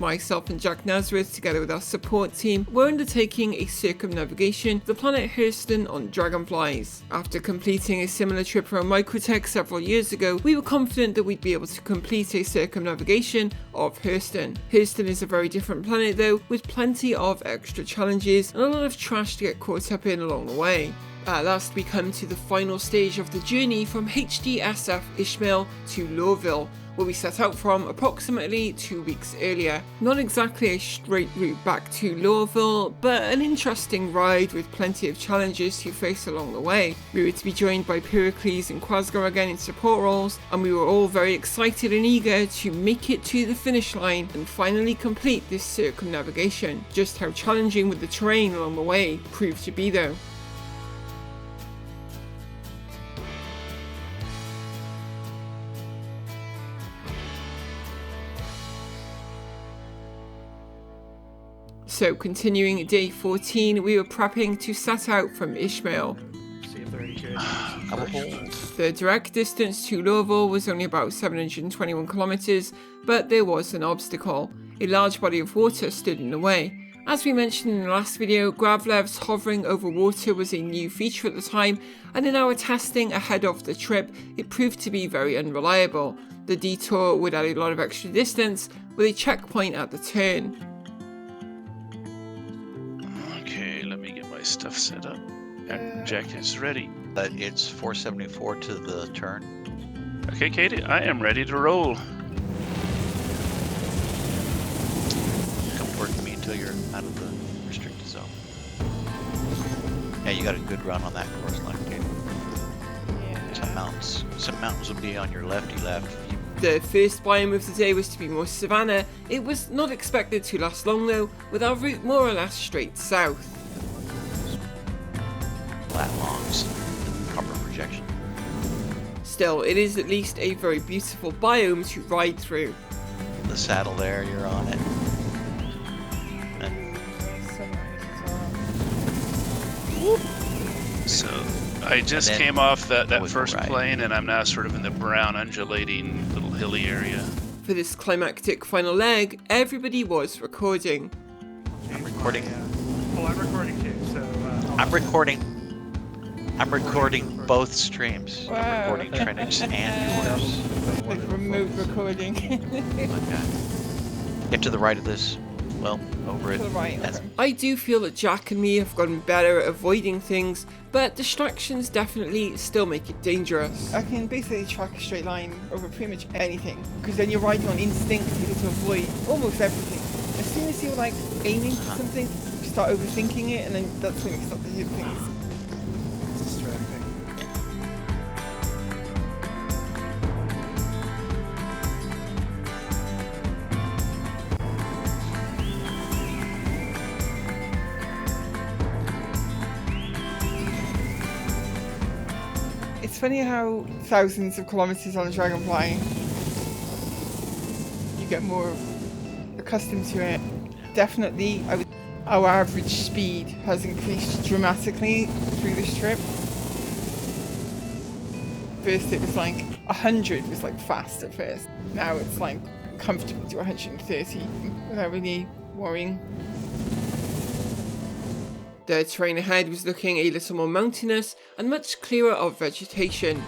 Myself and Jack Nazareth, together with our support team, were undertaking a circumnavigation of the planet Hurston on Dragonflies. After completing a similar trip around Microtech several years ago, we were confident that we'd be able to complete a circumnavigation of Hurston. Hurston is a very different planet though, with plenty of extra challenges and a lot of trash to get caught up in along the way. At last we come to the final stage of the journey from HDSF Ishmael to Lorville, where we set out from approximately 2 weeks earlier. Not exactly a straight route back to Lorville, but an interesting ride with plenty of challenges to face along the way. We were to be joined by Pericles and Quasgar again in support roles, and we were all very excited and eager to make it to the finish line and finally complete this circumnavigation. Just how challenging would the terrain along the way prove to be though. So continuing day 14, we were prepping to set out from Ishmael. The direct distance to Lorville was only about 721 kilometers, but there was an obstacle. A large body of water stood in the way. As we mentioned in the last video, Gravlevs hovering over water was a new feature at the time, and in our testing ahead of the trip, it proved to be very unreliable. The detour would add a lot of extra distance, with a checkpoint at the turn. Stuff set up. Jack is ready. It's 474 to the turn. Okay, Katie, I am ready to roll. Come work with me until you're out of the restricted zone. Yeah, you got a good run on that course line, Katie. Yeah. Some mountains will be on your lefty left. The first biome of the day was to be more savanna. It was not expected to last long though, with our route more or less straight south. Flat longs, upper projection. Still, it is at least a very beautiful biome to ride through. The saddle there, you're on it. So, I just came off that first plane and I'm now sort of in the brown undulating little hilly area. For this climactic final leg, everybody was recording. I'm recording. Oh, I'm recording too, so... I'm recording both streams. Wow. I'm recording Trinix and yours. Like remote recording. Get to the right of this. Well, over it. To the right. I do feel that Jack and me have gotten better at avoiding things, but distractions definitely still make it dangerous. I can basically track a straight line over pretty much anything, because then you're riding on instinct to avoid almost everything. As soon as you're like aiming for something, you start overthinking it, and then that's when you start to hit things. It's funny how thousands of kilometers on a Dragonfly, you get more accustomed to it. Definitely, our average speed has increased dramatically through this trip. First it was like 100 was like fast at first. Now it's like comfortable to 130 without really worrying. The terrain ahead was looking a little more mountainous and much clearer of vegetation.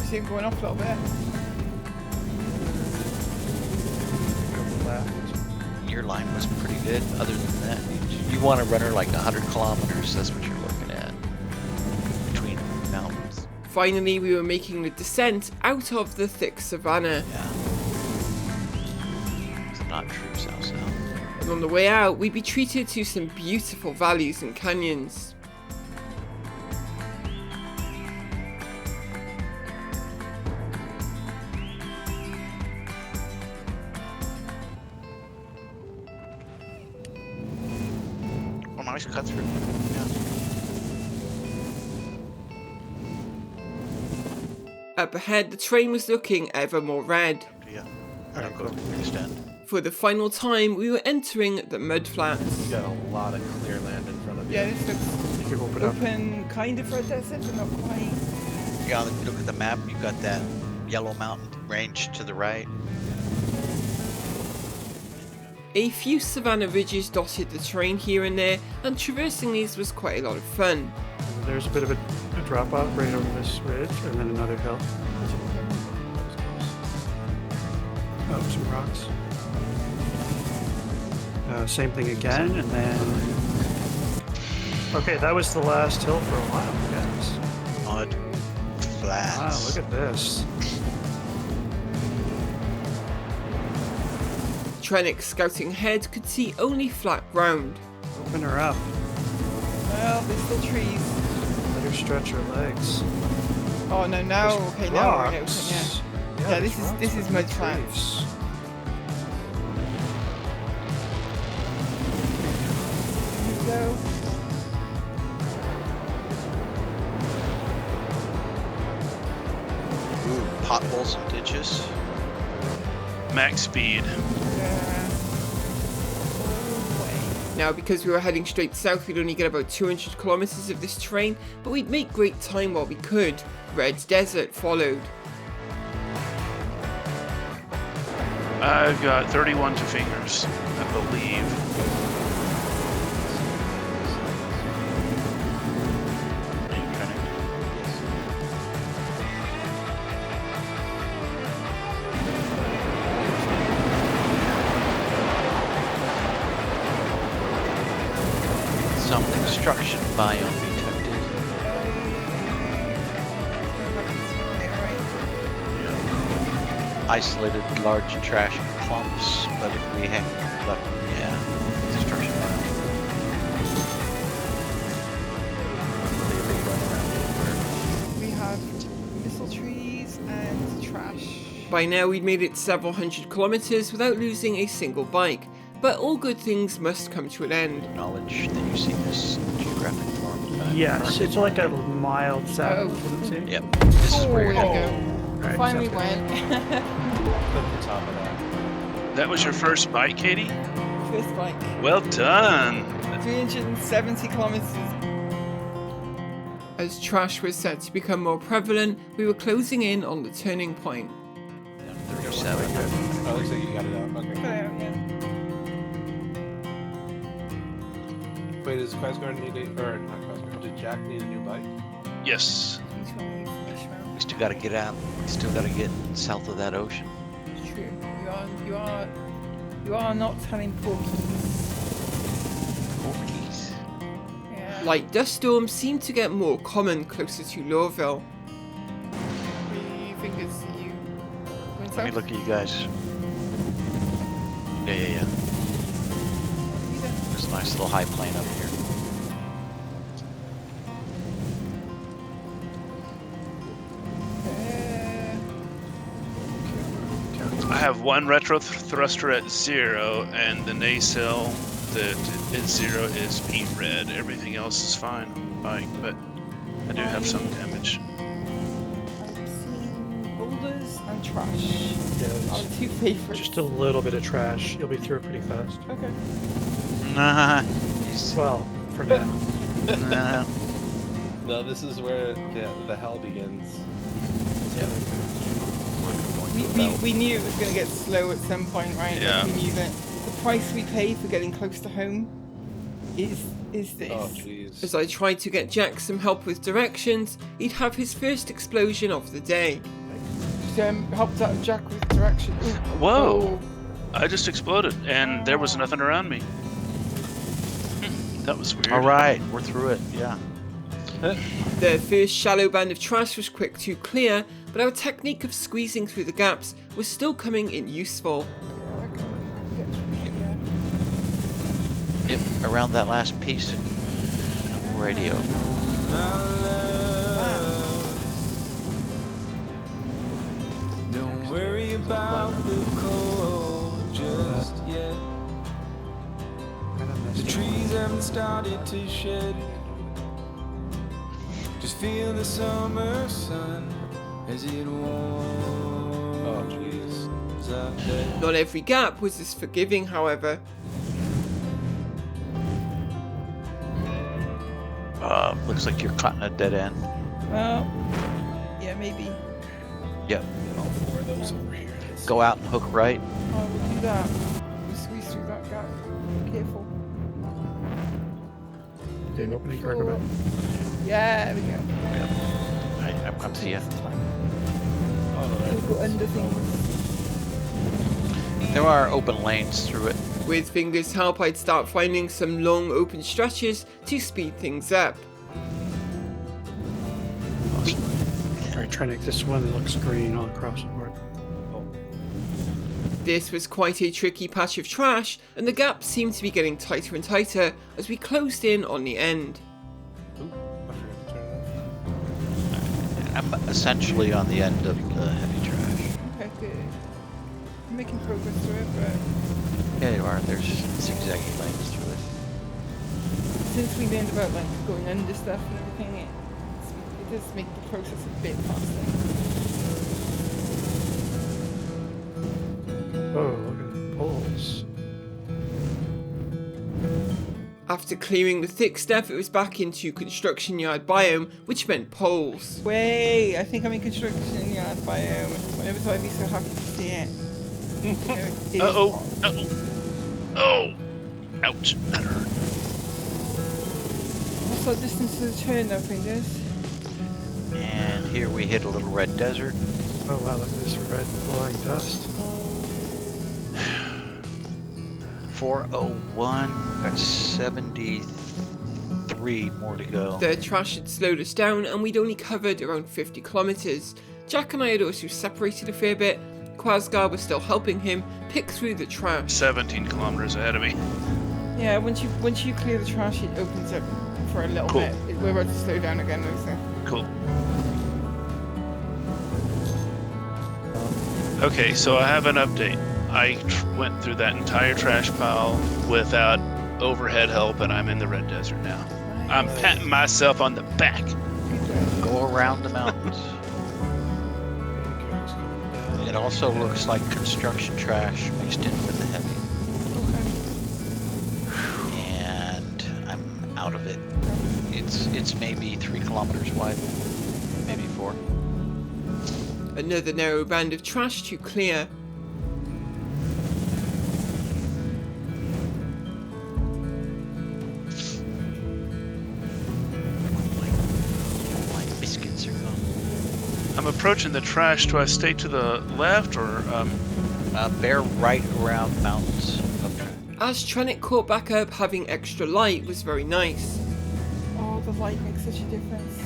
See it going off a little bit. Your line was pretty good. Other than that, you want to run her like 100 kilometers. That's what you're looking at between mountains. Finally, we were making the descent out of the thick savanna. Yeah. It's not true south. And on the way out, we'd be treated to some beautiful valleys and canyons. Oh, nice cut through. Yeah. Up ahead, the terrain was looking ever more red. Yeah. Alright, go extend. For the final time, we were entering the mudflats. You got a lot of clear land in front of you. Yeah, this looks you can open open, kind of for a desert, but not quite. Yeah, look at the map. You've got that yellow mountain range to the right. A few savanna ridges dotted the terrain here and there, and traversing these was quite a lot of fun. There's a bit of a drop off right over this ridge, and then another hill. Oh, some rocks. Same thing again, and then. Okay, that was the last hill for a while, guys. Mud flats. Wow, look at this. Trennick scouting ahead could see only flat ground. Open her up. Well, there's still trees. Let her stretch her legs. Oh no, now There's okay, now we're in open, rocks. yeah. Yeah, this is mud flats. So, Ooh, potholes and ditches. Max speed. Now, because we were heading straight south, we'd only get about 200 kilometers of this terrain, but we'd make great time while we could. Red Desert followed. I've got 31 to fingers, I believe. Some construction biome detected. Isolated large trash clumps, but if we hang left, yeah, construction biome. we have missile trees and trash. By now, we'd made it several hundred kilometers without losing a single bike. But all good things must come to an end. Knowledge that you see this geographic form. Yes, it's like a mild south. Yep. This is Oh, where there you're you heading. go. Right, Finally sounds good. went. That was your first bite, Katie? First bike. Well done. 370 kilometers. As trash was set to become more prevalent, we were closing in on the turning point. 37. Oh, looks like you got it out. Okay. Yeah. Wait, does Quasgar need a, or not Quasgar, did Jack need a new bike? Yes. We still gotta get out. We still gotta get south of that ocean. True. You are not telling porkies. Porkies. Yeah. Light dust storms seemed to get more common closer to Lorville. 3 fingers to you. Going Let me south? look at you guys. Yeah. There's a nice little high plane up here. I have one retro thruster at 0, and the nacelle that is 0 is beam red. Everything else is fine on the bike, but I do have some damage. I've seen boulders and trash. Yeah, Are the 2 favorites. just a little bit of trash. You'll be through it pretty fast. Okay. Nah. Well, for now. Nah. No, this is where the hell begins. We knew it was going to get slow at some point, right? Yeah. We knew that the price we pay for getting close to home is this. Oh, jeez. As I tried to get Jack some help with directions, he'd have his first explosion of the day. Helped out Jack with directions. Whoa! I just exploded, and there was nothing around me. That was weird. All right, we're through it. Yeah. The first shallow band of trash was quick to clear, but our technique of squeezing through the gaps was still coming in useful. Yep. Around that last piece of radio. Don't worry about the cold just yet. The trees haven't started to shed. Just feel the summer sun as it warms out there. Not every gap was as forgiving, however. Looks like you're cutting a dead end. Well, yeah. maybe. Yep. All 4 of those over here. Go out and hook right. I will do that. We'll squeeze through that gap. Careful. Okay, opening cargo bay. Yeah, there we go. I'm coming to you. We'll go under things. There are open lanes through it. With Finger's help, I'd start finding some long open stretches to speed things up. Alright, trying to this one that looks green all across the board. This was quite a tricky patch of trash, and the gaps seemed to be getting tighter and tighter as we closed in on the end. Ooh, I forgot to turn it off. I'm essentially on the end of the heavy trash. Okay, good. I'm making progress through it, but Yeah, you are. There's zigzaggy lanes through it. since we learned about like going under stuff and everything, it does make the process a bit faster. Oh, look at the poles. After clearing the thick stuff, it was back into construction yard biome, which meant poles. Wait, I think I'm in construction yard biome. I never thought I'd be so happy to see it. Uh-oh. Uh-oh. Oh! Ouch. That hurt. What's that distance to the turn though, Fingers? And here we hit a little red desert. Oh wow, look at this red blowing dust. 401. Got 73 more to go. The trash had slowed us down, and we'd only covered around 50 kilometers. Jack and I had also separated a fair bit. Quasgar was still helping him pick through the trash. 17 kilometers ahead of me. Yeah, once you clear the trash, it opens up for a little Cool. bit. We're about to slow down again, though, so. Cool. Okay, so I have an update. I went through that entire trash pile without overhead help, and I'm in the red desert now. I'm patting myself on the back. Go around the mountains. It also looks like construction trash mixed in with the heavy. And I'm out of it. It's maybe 3 kilometers wide, maybe 4. Another narrow band of trash to clear. My biscuits are gone. I'm approaching the trash. Do I stay to the left or Bear right around mountains. Okay. As Trenick caught back up, having extra light was very nice. Oh, the light makes such a difference.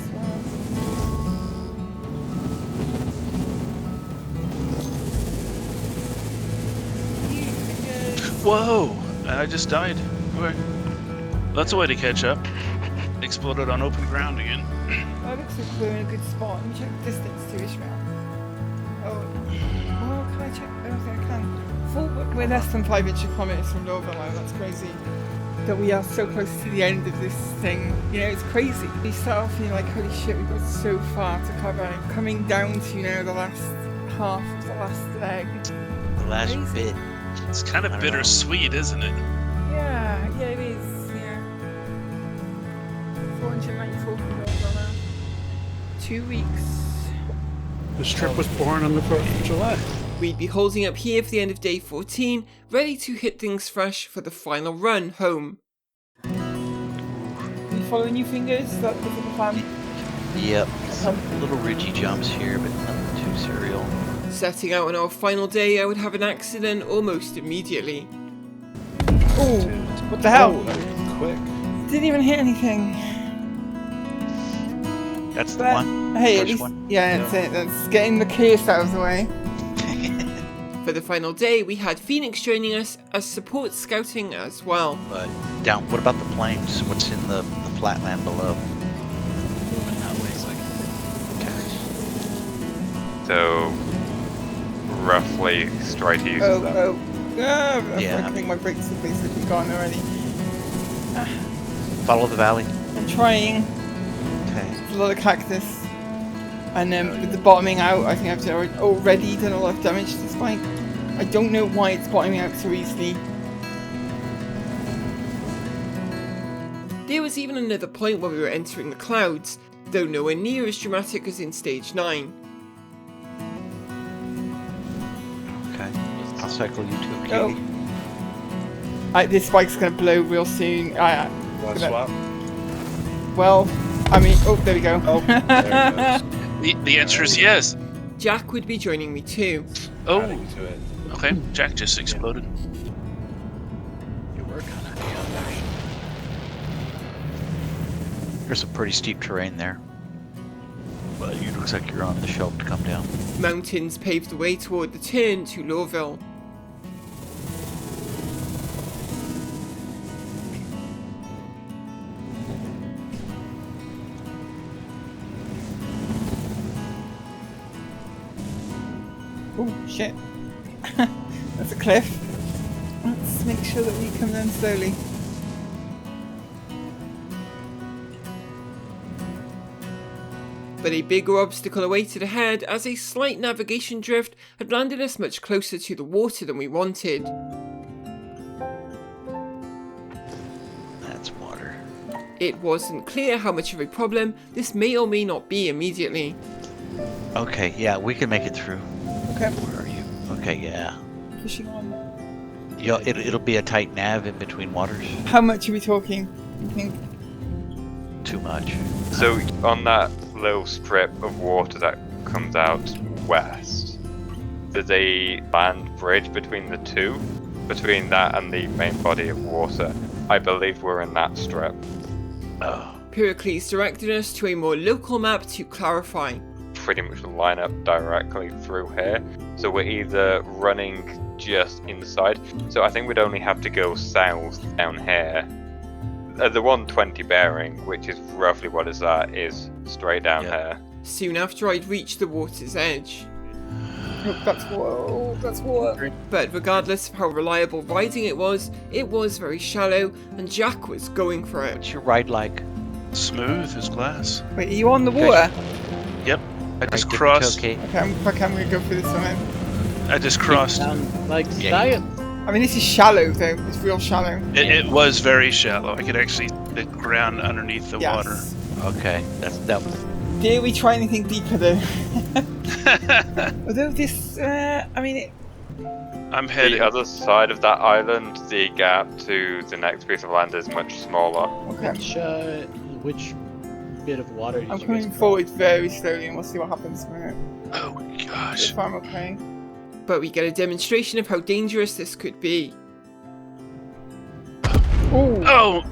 Whoa! I just died. Okay. That's a way to catch up. Exploded on open ground again. That looks like we're in a good spot. Let me check the distance to Ishmael. Oh, can I check? I don't think I can. We're less than 5 kilometers from Lorville now. That's crazy. That we are so close to the end of this thing. You know, it's crazy. You start off and you're like, holy shit, we've got so far to cover. Coming down to, you know, the last half of the last leg. The last Crazy. bit. It's kind I of don't bittersweet, isn't it? Yeah, it is. Yeah. 494 kilometers now. 2 weeks. This trip was born on the 4th of July. We'd be holding up here for the end of day 14, ready to hit things fresh for the final run home. You following your fingers? That was the plan. Yep. Some little ridgy jumps here, but nothing too serial. Setting out on our final day, I would have an accident almost immediately. Oh, what the hell? Quick. Didn't even hit anything. That's the But, one. hey, at First least, one. yeah, that's it. That's getting the curse out of the way. For the final day, we had Phoenix joining us as support scouting as well. But down. What about the plains? What's in the flatland below? So, roughly, try to use them. Yeah. I think my brakes are basically gone already. Follow the valley. I'm trying. Okay. There's a lot of cactus. And with the bottoming out, I think I've already done a lot of damage to this bike. I don't know why it's bottoming out so easily. There was even another point where we were entering the clouds, though nowhere near as dramatic as in stage 9. I'll cycle you to a Go. Katie. This bike's gonna blow real soon. Want to swap? Well, I mean, oh, there we go. Oh, there it goes. The answer is yes. Jack would be joining me too. Oh, Adding to it. okay. Jack just exploded. You were kind of actually. There's some pretty steep terrain there. But it looks like you're on the shelf to come down. Mountains paved the way toward the turn to Lorville. Oh shit. That's a cliff. Let's make sure that we come down slowly. But a bigger obstacle awaited ahead as a slight navigation drift had landed us much closer to the water than we wanted. That's water. It wasn't clear how much of a problem this may or may not be immediately. Okay, yeah, we can make it through. Okay. Where are you? Okay, yeah. Pushing on. It'll be a tight nav in between waters. How much are we talking? You think? Too much. So on that little strip of water that comes out west, there's a land bridge between the two, between that and the main body of water. I believe we're in that strip. Oh. Pericles directed us to a more local map to clarify. Pretty much line up directly through here. So we're either running just inside. So I think we'd only have to go south down here. The 120 bearing, which is roughly what it's at, is straight down here. Soon after I'd reached the water's edge. Oh, that's water. Oh, that's water. But regardless of how reliable riding it was very shallow and Jack was going for it. What's your ride like? Smooth as glass. Wait, are you on the water? Yep. I just Right, crossed. Okay. Okay, I'm gonna go for this one. I just crossed. Like Yeah. science. I mean, this is shallow though. It's real shallow. It was very shallow. I could actually the ground underneath the water. Yes. Okay, that Dare we try anything deeper though? Although this, I mean, I'm headed. The other side of that island, the gap to the next piece of land is much smaller. okay. Which bit of water did I'm you coming guys forward very slowly and we'll see what happens from it. Oh gosh. If I'm okay. But we get a demonstration of how dangerous this could be. Oh, Oh,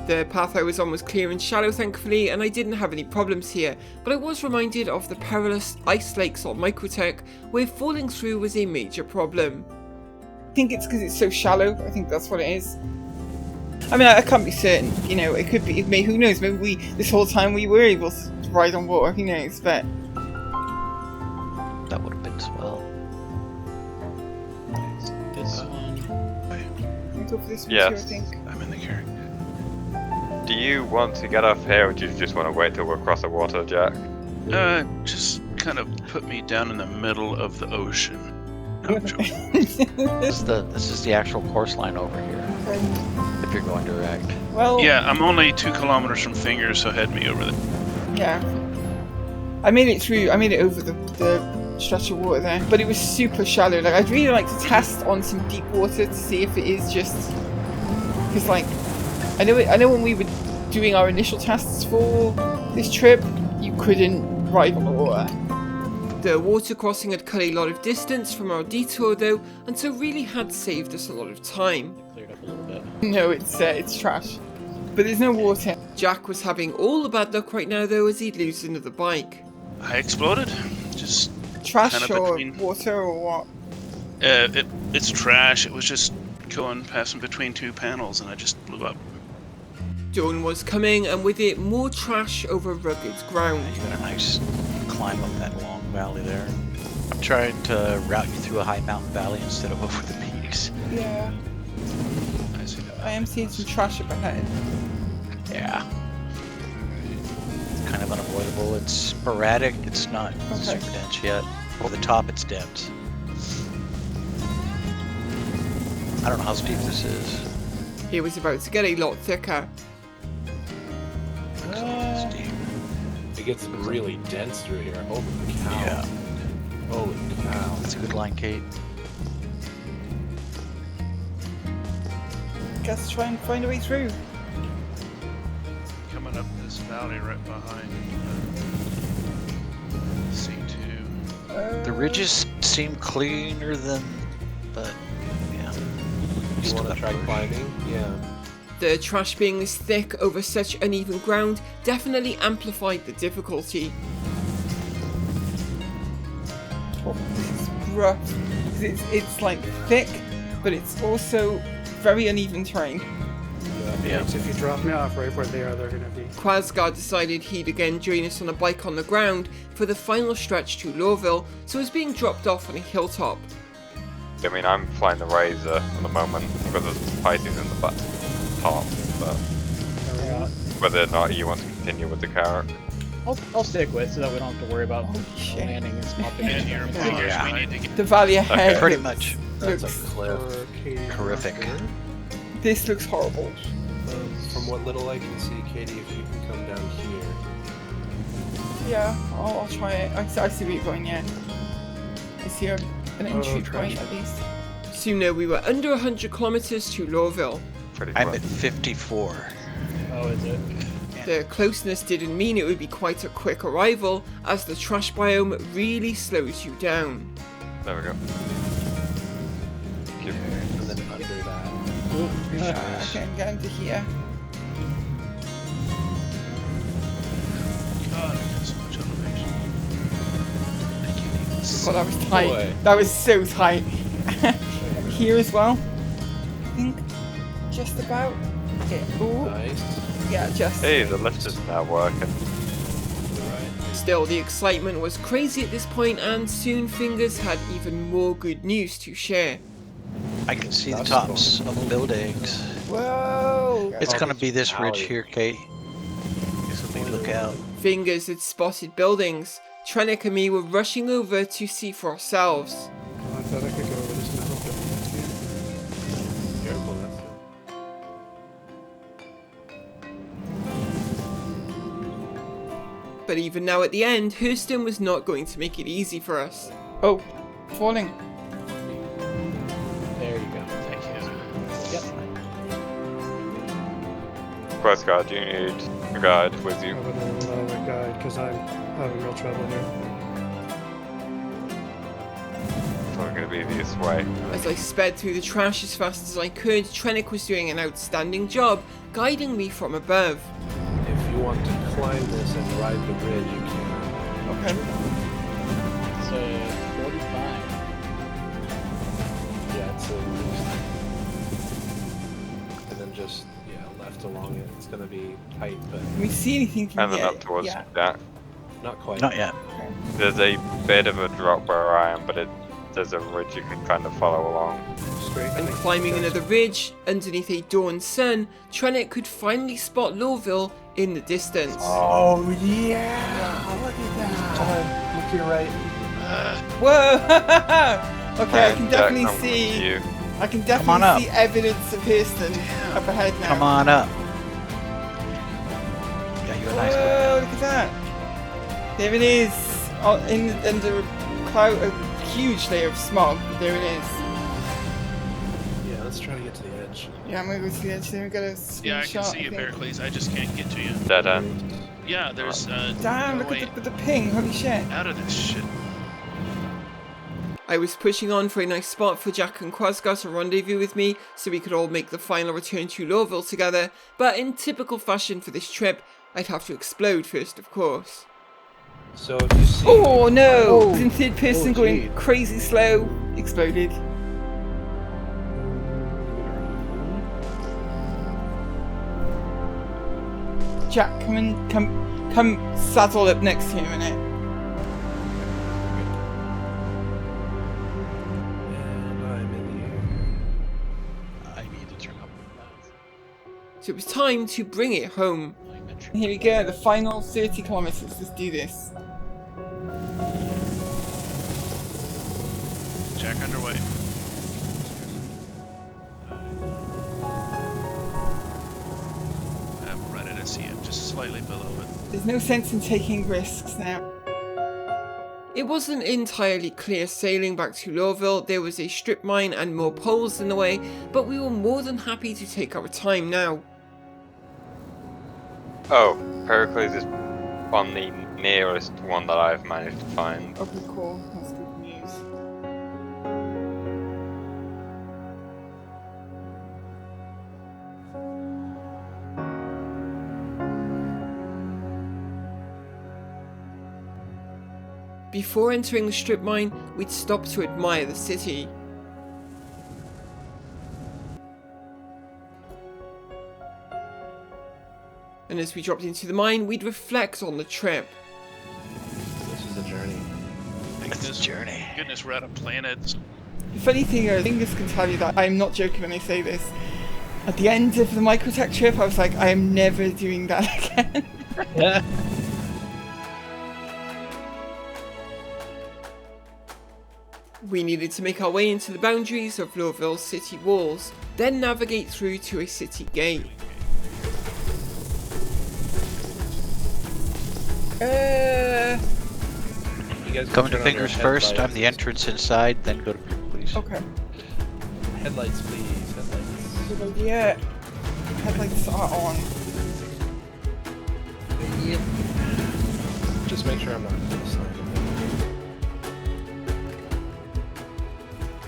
The path I was on was clear and shallow thankfully, and I didn't have any problems here, but I was reminded of the perilous ice lakes on Microtech, where falling through was a major problem. I think it's because it's so shallow. I think that's what it is. I mean, I can't be certain. You know, it could be. Who knows? Maybe this whole time we were able to ride on water. Who knows? But that would have been swell. This one. I'll go for this one Yes. too, I think. I'm in the carriage. Do you want to get off here, or do you just want to wait till we're across the water, Jack? Just kind of put me down in the middle of the ocean. No joke. This is the actual course line over here. If you're going direct. Well, Yeah, I'm only 2 kilometers from Fingers, so head me over there. yeah. I made it through. I made it over the stretch of water there, but it was super shallow. Like, I'd really like to test on some deep water to see if it is just because, like, I know when we were doing our initial tests for this trip, you couldn't ride on the water. The water crossing had cut a lot of distance from our detour though, and so really had saved us a lot of time. Cleared up a little bit. No, it's trash. But there's no water. Jack was having all the bad luck right now though, as he'd lose another bike. I exploded. Just Trash Kinda or between- water or what? it's trash. It was just passing between 2 panels, and I just blew up. Dawn was coming, and with it more trash over rugged ground. You got a nice climb up that long valley there. I'm trying to route you through a high mountain valley instead of over the peaks. Yeah, I see that. I am seeing some trash up ahead. Yeah. It's kind of unavoidable. It's sporadic. It's not super dense yet. Over the top, it's dense. I don't know how steep this is. It was about to get a lot thicker. Steep. It gets really dense through here. Holy cow. Yeah. Holy cow. That's a good line, Kate. guess try and find a way through. Coming up this valley right behind C2. The ridges seem cleaner than, but yeah. You want to try climbing? Yeah. The trash being this thick over such uneven ground definitely amplified the difficulty. Oh, this is rough. It's like thick, but it's also very uneven terrain. Yeah. So if you drop me off right where they are, they're going to be. Quasgar decided he'd again join us on a bike on the ground for the final stretch to Lorville, so I was being dropped off on a hilltop. I mean, I'm flying the Razor at the moment because the Pisces in the top, but whether or not you want to continue with the car. I'll stick with so that we don't have to worry about Holy shit. landing and swapping And your engines. figures we need to get. The valley ahead. Okay. Pretty much. That's a Looks, cliff. Horrific. this looks horrible. From what little I can see, Katie, if you can come down here. Yeah, I'll try it. I see where you're going, yeah. I see an entry trash. point at least. Soon we were under 100 kilometers to Lorville. Pretty I'm close. at 54. Oh, is it? The closeness didn't mean it would be quite a quick arrival, as the trash biome really slows you down. There we go. Keep- And then under that. Okay, I'm getting to here. God, I got so much elevation. I can't even see. God, that was tight. Boy. That was so tight. Here as well. I think just about. Yeah. Ooh. Nice. Yeah, just. Hey, the lift is now working. Still, the excitement was crazy at this point, and soon Fingers had even more good news to share. I can see the That's tops of the buildings. Whoa! It's Oh, gonna this be this ridge valley. here, Kate. This will be lookout. Fingers had spotted buildings. Trennick and me were rushing over to see for ourselves. Oh, I thought I could go over this metal building. Careful, that's it. But even now at the end, Hurston was not going to make it easy for us. Oh, falling. There you go. Thank you. Yep. Quasgar, do you need a guide with you? I would allow a guide because I'm having real trouble here. It's probably going to be this way. As I sped through the trash as fast as I could, Trennick was doing an outstanding job guiding me from above. If you want to climb this and ride the bridge, you can. Okay. It's 45. Yeah, it's and then just left along it. It's gonna be tight, but Can we see anything from And then here? up towards Yeah. that. not quite. Not yet. There's a bit of a drop where I am, but there's a ridge you can kind of follow along. Straight. And climbing another ridge, underneath a dawn sun, Trennick could finally spot Lorville in the distance. Oh yeah! Look at that. Look to your right. Whoa! Okay, I And can Jack, definitely I'm with see. you. I can on definitely up. see evidence of Hurston up ahead now. Come on up. Got you a nice look. Whoa! Look at that. There it is. Oh, under a cloud, a huge layer of smog. There it is. Yeah, let's try to get to the edge. Yeah, I'm gonna go to the edge. Then we got a screenshot. Yeah, I can see you, think. Pericles. I just can't get to you. Dead end. Yeah, there's Damn! no Look way at the ping. Holy shit! out of this shit. I was pushing on for a nice spot for Jack and Quasgar to rendezvous with me so we could all make the final return to Lorville together, but in typical fashion for this trip, I'd have to explode first, of course. So if you see. Oh no! Oh. In third person, Oh, going gee. crazy slow. Exploded. Jack, come saddle up next to him a minute. And I'm in I need to turn up the So it was time to bring it home. Here we go, the final 30 kilometers. Let's do this. Jack underway. I'm right at see it, just slightly below it. There's no sense in taking risks now. It wasn't entirely clear sailing back to Lorville, there was a strip mine and more poles in the way, but we were more than happy to take our time now. Oh, Pericles is on the nearest one that I've managed to find. Okay, cool. That's good news. Before entering the strip mine, we'd stop to admire the city. And as we dropped into the mine, we'd reflect on the trip. This is a journey. It's a journey. Goodness, we're out of planets. The funny thing is, Dingus can tell you that I'm not joking when I say this. At the end of the Microtech trip, I was like, I am never doing that again. We needed to make our way into the boundaries of Lorville's city walls, then navigate through to a city gate. You guys Come to turn on your fingers first. I'm headlights. the entrance inside, then go to people, please. Okay. Headlights, please. Headlights. Good idea. Headlights are on. Just make sure I'm not sliding.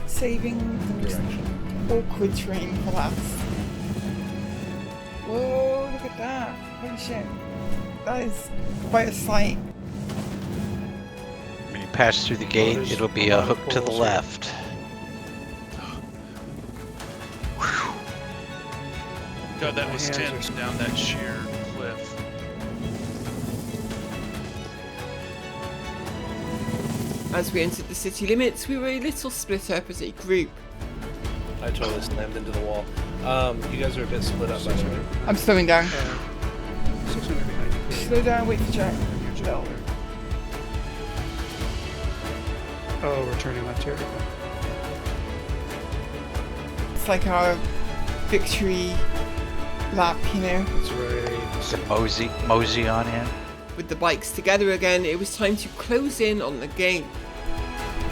Saving the most Direction. awkward terrain for last. Whoa, look at that. Holy shit. That is quite a sight. When you pass through the gate, there's it'll be a a lot of hook to the poles here. left. God, that My was hands are tense down that sheer cliff. As we entered the city limits, we were a little split up as a group. I totally slammed into the wall. You guys are a bit split up by the way. I'm slowing down. 600 behind you. Slow down, wait for Jack. No. Oh, we're turning left here. It's like our victory lap, you know? It's right. So mosey on in. With the bikes together again, it was time to close in on the gate.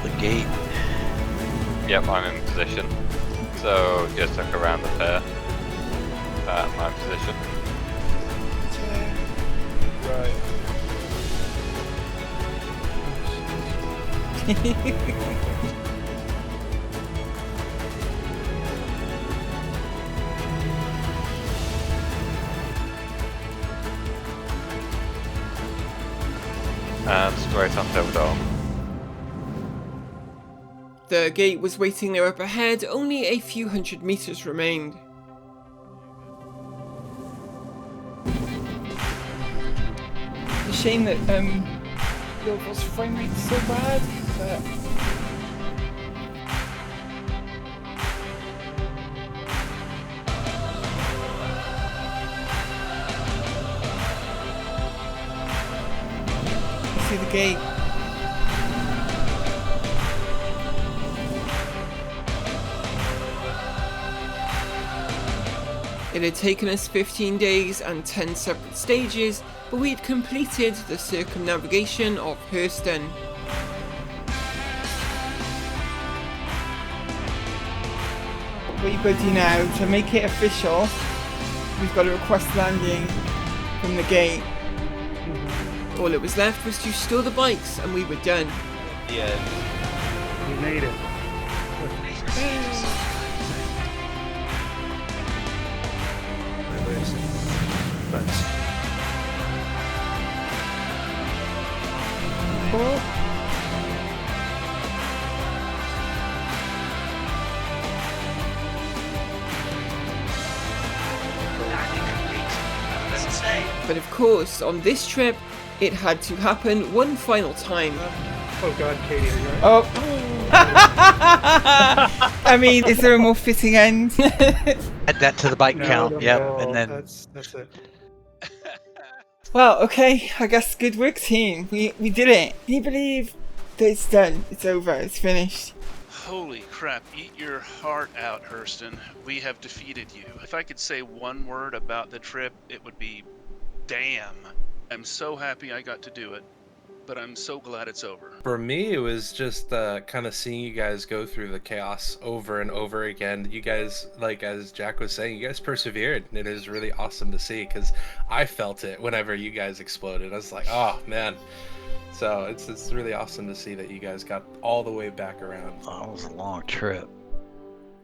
The gate. Yep, I'm in position. So just look around the pair. My position. Right. And straight on Silverdome. The gate was waiting there up ahead, only a few hundred meters remained. It's a shame that Lorville's frame rate's so bad, but see the gate. It had taken us 15 days and 10 separate stages, but we had completed the circumnavigation of Hurston. What you've got to do now, to make it official, we've got to request landing from the gate. All that was left was to store the bikes and we were done. Yeah. We made it. Oh, But of course, on this trip, it had to happen one final time. Oh god, Katie, are you right? oh. I mean, is there a more fitting end? Add that to the bike count. No, Yep, no, and then that's it. Well, okay, I guess good work, team. We did it. Can you believe that it's done? It's over. It's finished. Holy crap, eat your heart out, Hurston. We have defeated you. If I could say one word about the trip, it would be damn. I'm so happy I got to do it. but I'm so glad it's over. For me, it was just kind of seeing you guys go through the chaos over and over again. You guys, like as Jack was saying, you guys persevered. And it was really awesome to see because I felt it whenever you guys exploded. I was like, oh man. So it's really awesome to see that you guys got all the way back around. Oh, it was a long trip.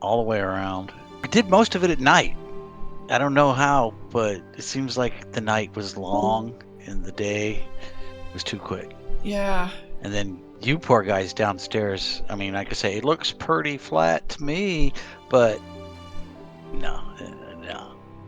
All the way around. We did most of it at night. I don't know how, but it seems like the night was long and the day was too quick. Yeah. And then you poor guys downstairs, I mean, like I say, it looks pretty flat to me, but no.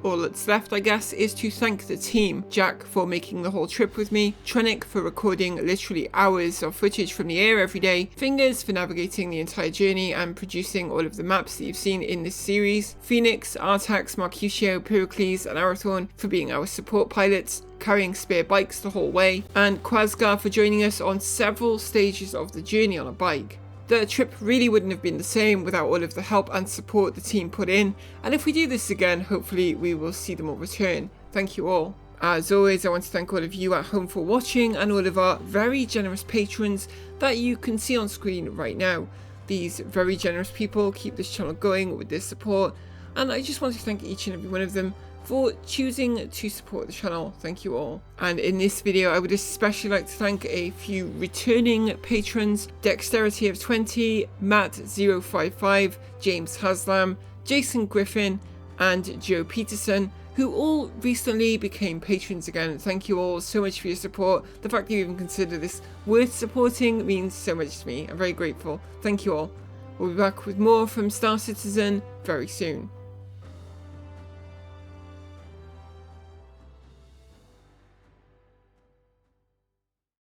All that's left, I guess, is to thank the team. Jack for making the whole trip with me, Trenick for recording literally hours of footage from the air every day, Fingers for navigating the entire journey and producing all of the maps that you've seen in this series, Phoenix, Artax, Mercutio, Pericles and Arathorn for being our support pilots, carrying spare bikes the whole way, and Quasgar for joining us on several stages of the journey on a bike. The trip really wouldn't have been the same without all of the help and support the team put in, and if we do this again, hopefully we will see them all return. Thank you all. As always, I want to thank all of you at home for watching and all of our very generous patrons that you can see on screen right now. These very generous people keep this channel going with their support, and I just want to thank each and every one of them for choosing to support the channel. Thank you all. And in this video, I would especially like to thank a few returning patrons: Dexterity of 20, Matt055, James Haslam, Jason Griffin, and Joe Peterson, who all recently became patrons again. Thank you all so much for your support. The fact that you even consider this worth supporting means so much to me. I'm very grateful. Thank you all. We'll be back with more from Star Citizen very soon.